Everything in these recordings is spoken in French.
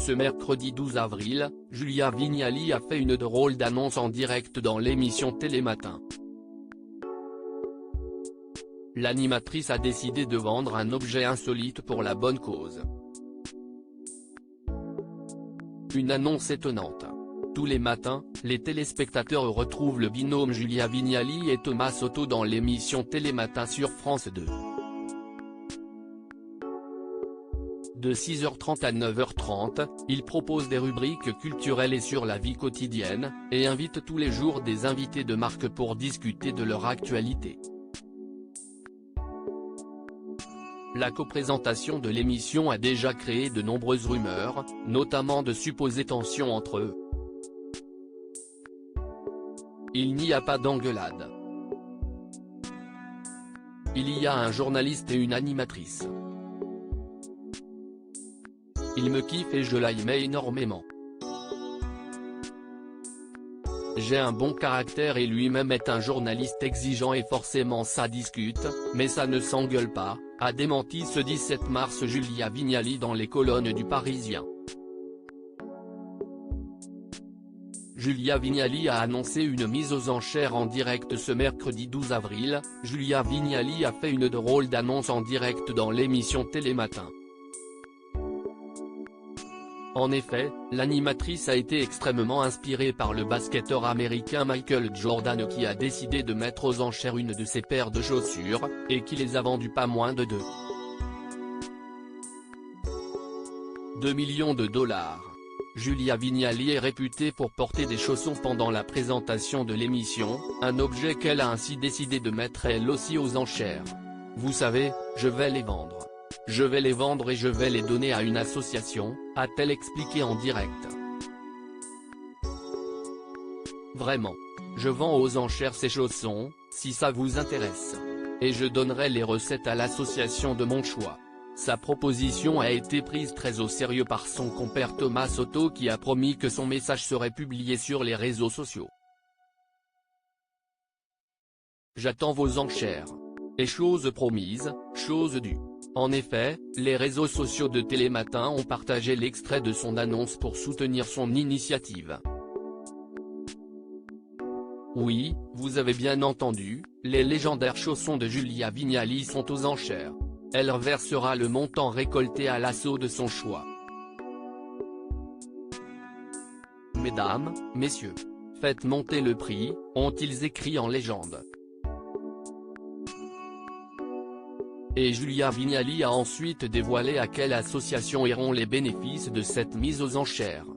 Ce mercredi 12 avril, Julia Vignali a fait une drôle d'annonce en direct dans l'émission Télématin. L'animatrice a décidé de vendre un objet insolite pour la bonne cause. Une annonce étonnante. Tous les matins, les téléspectateurs retrouvent le binôme Julia Vignali et Thomas Soto dans l'émission Télématin sur France 2. De 6h30 à 9h30, ils proposent des rubriques culturelles et sur la vie quotidienne, et invitent tous les jours des invités de marque pour discuter de leur actualité. La coprésentation de l'émission a déjà créé de nombreuses rumeurs, notamment de supposées tensions entre eux. Il n'y a pas d'engueulade. Il y a un journaliste et une animatrice. Il me kiffe et je l'aimais énormément. J'ai un bon caractère et lui-même est un journaliste exigeant et forcément ça discute, mais ça ne s'engueule pas, a démenti ce 17 mars Julia Vignali dans les colonnes du Parisien. Julia Vignali a annoncé une mise aux enchères en direct ce mercredi 12 avril, Julia Vignali a fait une drôle d'annonce en direct dans l'émission Télématin. En effet, l'animatrice a été extrêmement inspirée par le basketteur américain Michael Jordan qui a décidé de mettre aux enchères une de ses paires de chaussures, et qui les a vendues pas moins de 2 millions de dollars. Julia Vignali est réputée pour porter des chaussons pendant la présentation de l'émission, un objet qu'elle a ainsi décidé de mettre elle aussi aux enchères. Vous savez, je vais les vendre. Je vais les vendre et je vais les donner à une association, a-t-elle expliqué en direct. Vraiment. Je vends aux enchères ces chaussons, si ça vous intéresse. Et je donnerai les recettes à l'association de mon choix. Sa proposition a été prise très au sérieux par son compère Thomas Soto qui a promis que son message serait publié sur les réseaux sociaux. J'attends vos enchères. Et chose promise, chose due. En effet, les réseaux sociaux de Télématin ont partagé l'extrait de son annonce pour soutenir son initiative. Oui, vous avez bien entendu, les légendaires chaussons de Julia Vignali sont aux enchères. Elle reversera le montant récolté à l'asso de son choix. Mesdames, messieurs, faites monter le prix, ont-ils écrit en légende. Et Julia Vignali a ensuite dévoilé à quelle association iront les bénéfices de cette mise aux enchères.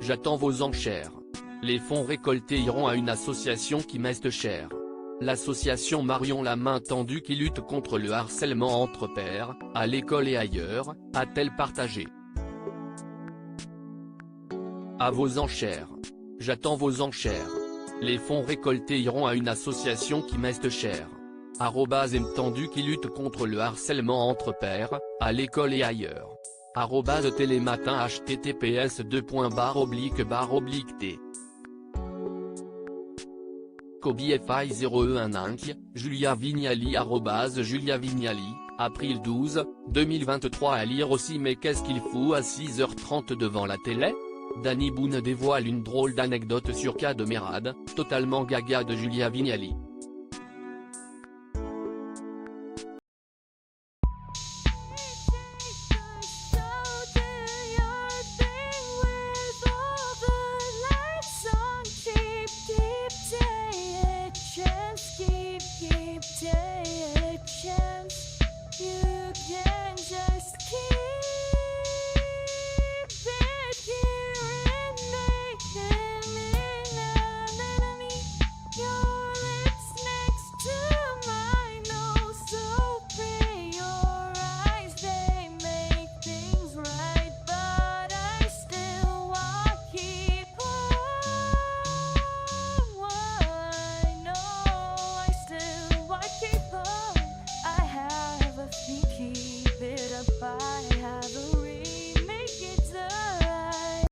J'attends vos enchères. Les fonds récoltés iront à une association qui m'est chère. L'association Marion la main tendue qui lutte contre le harcèlement entre pairs, à l'école et ailleurs, a-t-elle partagé. À vos enchères. J'attends vos enchères. Les fonds récoltés iront à une association qui m'est chère. @mtendu qui lutte contre le harcèlement entre pairs, à l'école et ailleurs. @télématin https://t. Kobi-FI 0E1 Julia Vignali @Julia Vignali, avril 12, 2023 à lire aussi. Mais qu'est-ce qu'il fout à 6h30 devant la télé? Danny Boone dévoile une drôle d'anecdote sur cas de Mérad, totalement gaga de Julia Vignali.